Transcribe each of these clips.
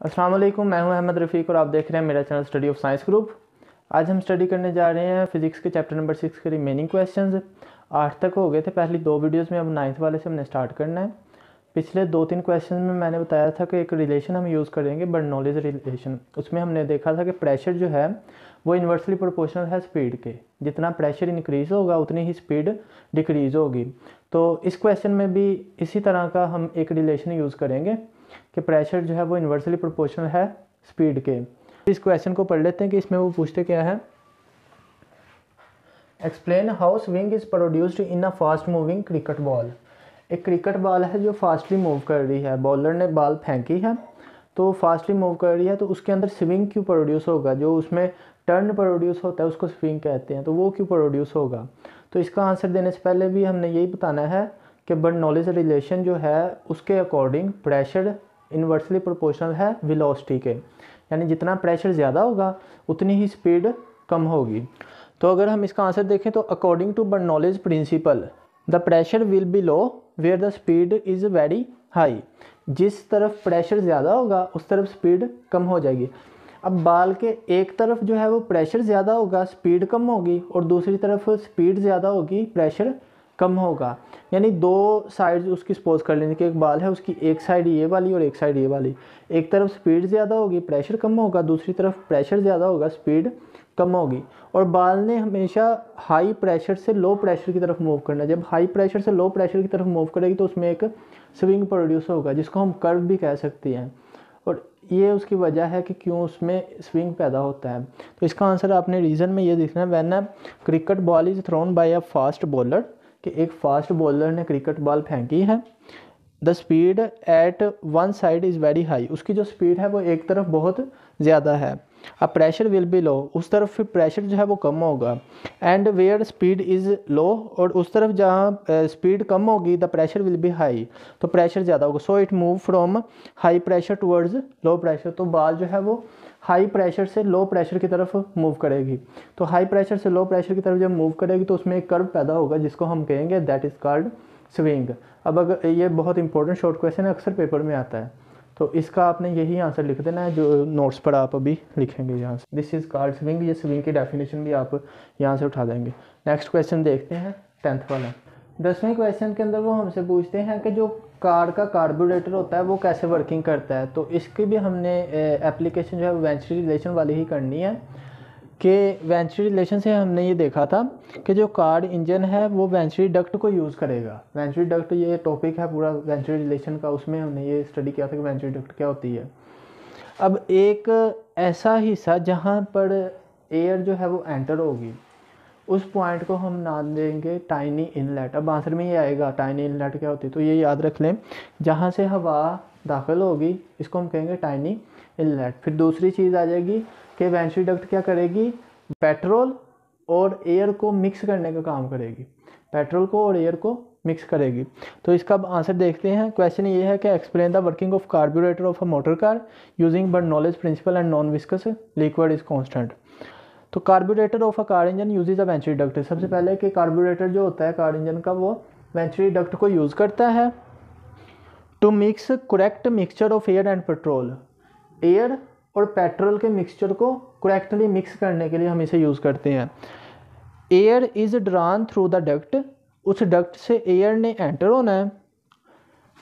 अस्सलाम वालेकुम, मैं हूं अहमद रफ़ीक और आप देख रहे हैं मेरा channel study of science group. आज हम स्टडी करने जा रहे हैं फिज़िक्स के चैप्टर नंबर 6 के रिमेनिंग क्वेश्चंस। 8 तक हो गए थे पहली 2 वीडियोस में, अब 9th वाले से हमने स्टार्ट करना है। पिछले 2-3 क्वेश्चन में मैंने बताया था कि एक रिलेशन हम यूज़ करेंगे, बर्नौलीज रिलेशन। उसमें हमने देखा था कि प्रेशर जो है वो इन्वर्सली प्रोपोर्शनल है स्पीड के। जितना प्रेशर इंक्रीज़ होगा उतनी ही स्पीड डिक्रीज़ होगी। तो इस क्वेश्चन में भी इसी तरह का हम एक रिलेशन यूज़ करेंगे कि प्रेशर जो है वो इन्वर्सली प्रोपोर्शनल है स्पीड के। इस क्वेश्चन को पढ़ लेते हैं कि इसमें वो पूछते क्या है। Explain how swing is produced in a fast moving cricket ball. एक क्रिकेट बॉल है जो फास्टली मूव कर रही है, बॉलर ने बॉल फेंकी है तो फास्टली मूव कर रही है, तो उसके अंदर स्विंग क्यों प्रोड्यूस होगा। जो उसमें टर्न प्रोड्यूस होता है उसको स्विंग कहते हैं, तो वो क्यों प्रोड्यूस होगा। तो इसका आंसर देने से पहले भी हमने यही बताना है कि बर्नौलीज रिलेशन जो है उसके अकॉर्डिंग प्रेशर इन्वर्सली प्रोपोर्शनल है वेलोसिटी के, यानी जितना प्रेशर ज़्यादा होगा उतनी ही स्पीड कम होगी। तो अगर हम इसका आंसर देखें तो according to Bernoulli's principle the pressure will be low where the speed is very high. जिस तरफ प्रेशर ज़्यादा होगा उस तरफ स्पीड कम हो जाएगी। अब बॉल के एक तरफ जो है वो प्रेशर ज़्यादा होगा स्पीड कम होगी, और दूसरी तरफ स्पीड ज़्यादा होगी प्रेशर कम होगा। यानी दो साइड्स उसकी सपोज कर लेंगे कि एक बॉल है, उसकी एक साइड ये वाली और एक साइड ये वाली। एक तरफ स्पीड ज़्यादा होगी प्रेशर कम होगा, दूसरी तरफ प्रेशर ज़्यादा होगा स्पीड कम होगी। और बॉल ने हमेशा हाई प्रेशर से लो प्रेशर की तरफ मूव करना है। जब हाई प्रेशर से लो प्रेशर की तरफ मूव करेगी तो उसमें एक स्विंग प्रोड्यूस होगा जिसको हम कर्व भी कह सकते हैं, और ये उसकी वजह है कि क्यों उसमें स्विंग पैदा होता है। तो इसका आंसर आपने रीज़न में ये देखना है, when a cricket ball is thrown by a fast bowler, कि एक फास्ट बॉलर ने क्रिकेट बॉल फेंकी है। The speed at one side is very high, उसकी जो स्पीड है वो एक तरफ बहुत ज़्यादा है। अब प्रेशर विल बी लो, उस तरफ फिर प्रेशर जो है वो कम होगा। And where speed is low, और उस तरफ जहाँ स्पीड कम होगी the pressure will be high, तो प्रेशर ज़्यादा होगा। So it move from high pressure towards low pressure, तो बॉल जो है वो हाई प्रेशर से लो प्रेशर की तरफ मूव करेगी। तो हाई प्रेशर से लो प्रेशर की तरफ जब मूव करेगी तो उसमें एक कर्व पैदा होगा जिसको हम कहेंगे दैट इज़ कॉल्ड स्विंग। अब अगर ये बहुत इंपॉर्टेंट शॉर्ट क्वेश्चन है, अक्सर पेपर में आता है, तो इसका आपने यही आंसर लिख देना है जो नोट्स पर आप अभी लिखेंगे यहाँ से। दिस इज़ कॉल्ड स्विंग, ये स्विंग की डेफिनेशन भी आप यहाँ से उठा देंगे। नेक्स्ट क्वेश्चन देखते हैं 10th वाला। 10वें क्वेश्चन के अंदर वो हमसे पूछते हैं कि जो कार का कार्बोरेटर होता है वो कैसे वर्किंग करता है। तो इसकी भी हमने एप्लीकेशन जो है वेंचुरी रिलेशन वाली ही करनी है। कि वेंचुरी रिलेशन से हमने ये देखा था कि जो कार इंजन है वो वेंचुरी डक्ट को यूज़ करेगा। वेंचुरी डक्ट ये टॉपिक है पूरा वेंचुरी रिलेशन का, उसमें हमने ये स्टडी किया था कि वेंचुरी डक्ट क्या होती है। अब एक ऐसा हिस्सा जहाँ पर एयर जो है वो एंटर होगी, उस पॉइंट को हम नाम देंगे टाइनी इनलेट। अब आंसर में ये आएगा टाइनी इनलेट क्या होती है, तो ये याद रख लें। जहाँ से हवा दाखिल होगी इसको हम कहेंगे टाइनी इनलेट। फिर दूसरी चीज़ आ जाएगी कि वेंचुरी डक्ट क्या करेगी, पेट्रोल और एयर को मिक्स करने का काम करेगी, पेट्रोल को और एयर को मिक्स करेगी। तो इसका अब आंसर देखते हैं। क्वेश्चन ये है कि explain the working of carburettor of a motor car using Bernoulli's principle and non viscous liquid is constant. तो carburettor of a car engine uses a venturi duct. सबसे पहले कि कार्बोरेटर जो होता है कार इंजन का वो वेंचुरी डक्ट को यूज़ करता है to mix correct mixture of air and petrol. Air और पेट्रोल के मिक्सचर को करेक्टली मिक्स करने के लिए हम इसे यूज़ करते हैं। Air is drawn through the duct, उस डक्ट से एयर ने एंटर होना है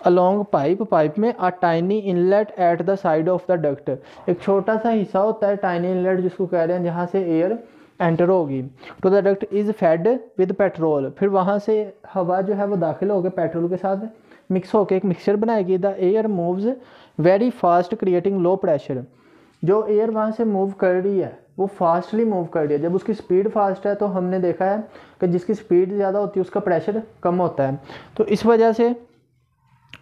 अलोंग पाइप, पाइप में a tiny inlet at the side of the duct. एक छोटा सा हिस्सा होता है टाइनी इनलेट जिसको कह रहे हैं जहाँ से एयर एंटर होगी। To the duct is fed with petrol, फिर वहाँ से हवा जो है वो दाखिल होकर पेट्रोल के साथ मिक्स होकर एक मिक्सचर बनाएगी। The air moves very fast creating low pressure, जो एयर वहाँ से मूव कर रही है वो फास्टली मूव कर रही है। जब उसकी स्पीड फास्ट है तो हमने देखा है कि जिसकी स्पीड ज़्यादा होती है उसका प्रेशर कम होता है, तो इस वजह से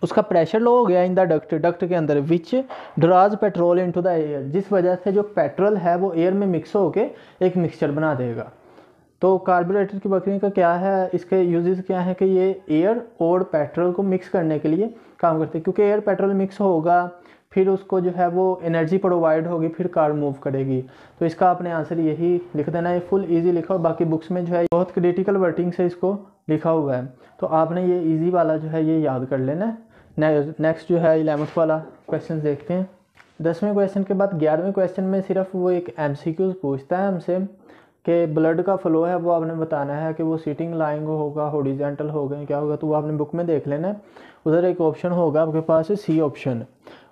उसका प्रेशर लो हो गया इन द डक्ट, डक्ट के अंदर which draws petrol into the air, जिस वजह से जो पेट्रोल है वो एयर में मिक्स होके एक मिक्सचर बना देगा। तो कार्बोरेटर की वर्किंग का क्या है, इसके यूजेस क्या है कि ये एयर और पेट्रोल को मिक्स करने के लिए काम करते हैं, क्योंकि एयर पेट्रोल मिक्स होगा फिर उसको जो है वो एनर्जी प्रोवाइड होगी, फिर कार मूव करेगी। तो इसका आपने आंसर यही लिख देना है। फुल इजी लिखा, और बाकी बुक्स में जो है बहुत क्रिटिकल वर्डिंग से इसको लिखा हुआ है, तो आपने ये इजी वाला जो है ये याद कर लेना है। नेक्स्ट जो है 11th वाला क्वेश्चन देखते हैं। 10वें क्वेश्चन के बाद 11वें क्वेश्चन में सिर्फ वो एक MCQ पूछता है हमसे कि ब्लड का फ्लो है वो आपने बताना है कि वो सीटिंग लाइंग होगा, हॉरिजॉन्टल होगा, क्या होगा। तो वो आपने बुक में देख लेना है। उधर एक ऑप्शन होगा आपके पास सी ऑप्शन,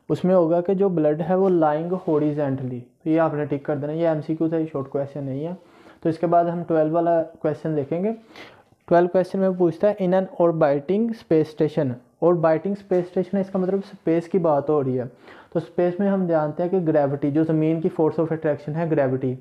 उसमें होगा कि जो ब्लड है वो लाइंग हॉरिजॉन्टली, तो ये आपने टिक कर देना। ये MCQ था, ये शॉर्ट क्वेश्चन नहीं है। तो इसके बाद हम 12 वाला क्वेश्चन देखेंगे। 12 क्वेश्चन में पूछता है in an orbiting space station. Orbiting space station है, इसका मतलब स्पेस की बात हो रही है। तो स्पेस में हम जानते हैं कि ग्रेविटी, जो ज़मीन की फोर्स ऑफ अट्रैक्शन है ग्रेविटी,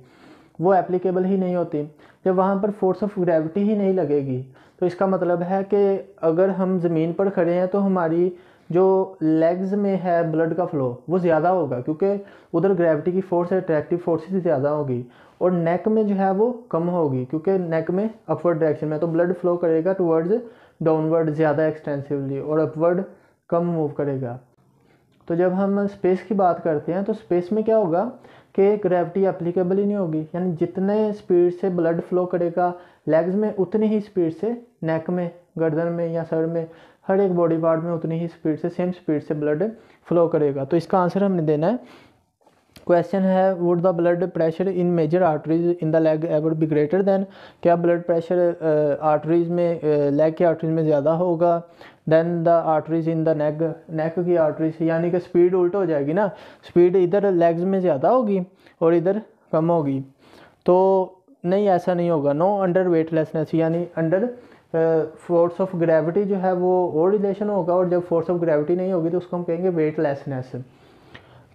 वो एप्लीकेबल ही नहीं होती। जब वहाँ पर फोर्स ऑफ ग्रेविटी ही नहीं लगेगी तो इसका मतलब है कि अगर हम ज़मीन पर खड़े हैं तो हमारी जो लेग्स में है ब्लड का फ्लो वो ज़्यादा होगा, क्योंकि उधर ग्रेविटी की फोर्स, अट्रैक्टिव फोर्सेस ज़्यादा होगी। और नेक में जो है वो कम होगी, क्योंकि नेक में अपवर्ड डायरेक्शन में तो ब्लड फ्लो करेगा टुवर्ड्स डाउनवर्ड ज़्यादा एक्सटेंसिवली, और अपवर्ड कम मूव करेगा। तो जब हम स्पेस की बात करते हैं तो स्पेस में क्या होगा कि ग्रेविटी एप्लीकेबल ही नहीं होगी, यानी जितने स्पीड से ब्लड फ्लो करेगा लेग्स में उतनी ही स्पीड से नेक में, गर्दन में या सर में, हर एक बॉडी पार्ट में उतनी ही स्पीड से, सेम स्पीड से ब्लड फ्लो करेगा। तो इसका आंसर हमने देना है। क्वेश्चन है would the blood pressure in major arteries in the leg ever be greater than, क्या ब्लड प्रेशर आर्टरीज में, लेग की आर्टरीज में ज़्यादा होगा than the arteries in the neck, neck की आर्टरीज, यानी कि स्पीड उल्ट हो जाएगी ना, स्पीड इधर लेग्स में ज़्यादा होगी और इधर कम होगी। तो नहीं, ऐसा नहीं होगा। नो अंडर वेटलेसनेस, यानी अंडर फोर्स ऑफ ग्रेविटी जो है वो और रिलेशन होगा, और जब फोर्स ऑफ ग्रेविटी नहीं होगी तो उसको हम कहेंगे weightlessness.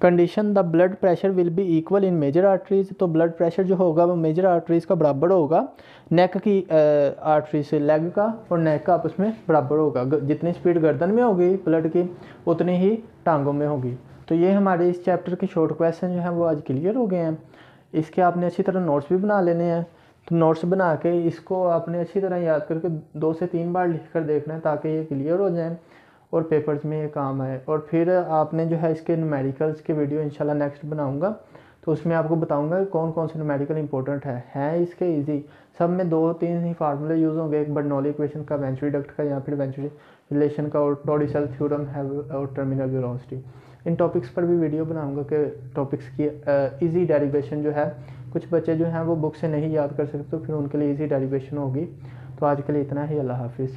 Condition the blood pressure will be equal in major arteries, तो ब्लड प्रेशर जो होगा वो मेजर आर्टरीज का बराबर होगा, नेक की आर्टरी से, लेग का और नेक का आपस में बराबर होगा। जितनी स्पीड गर्दन में होगी ब्लड की उतनी ही टांगों में होगी। तो ये हमारे इस चैप्टर के शॉर्ट क्वेश्चन जो हैं वो आज क्लियर हो गए हैं। इसके आपने अच्छी तरह नोट्स भी बना लेने हैं। तो नोट्स बना के इसको आपने अच्छी तरह याद करके 2 से 3 बार लिख कर देखना है, ताकि ये क्लियर हो जाए और पेपर्स में ये काम आए। और फिर आपने जो है इसके न्यूमेरिकल्स के वीडियो इंशाल्लाह नेक्स्ट बनाऊंगा, तो उसमें आपको बताऊंगा कौन कौन से न्यूमेरिकल इंपॉर्टेंट है इसके ईजी। सब में 2-3 ही फार्मूले यूज़ होंगे, एक बर्नौली इक्वेशन का, वेंचुरी डक्ट का, या फिर वेंचुरी रिलेशन का, और टॉरिसल थ्योरम है, और टर्मिनल वेलोसिटी। इन टॉपिक्स पर भी वीडियो बनाऊंगा कि टॉपिक्स की ईजी डेरिवेशन जो है, कुछ बच्चे जो हैं वो बुक से नहीं याद कर सकते, तो फिर उनके लिए ईजी डेरिवेशन होगी। तो आज के लिए इतना ही। अल्लाह हाफिज़।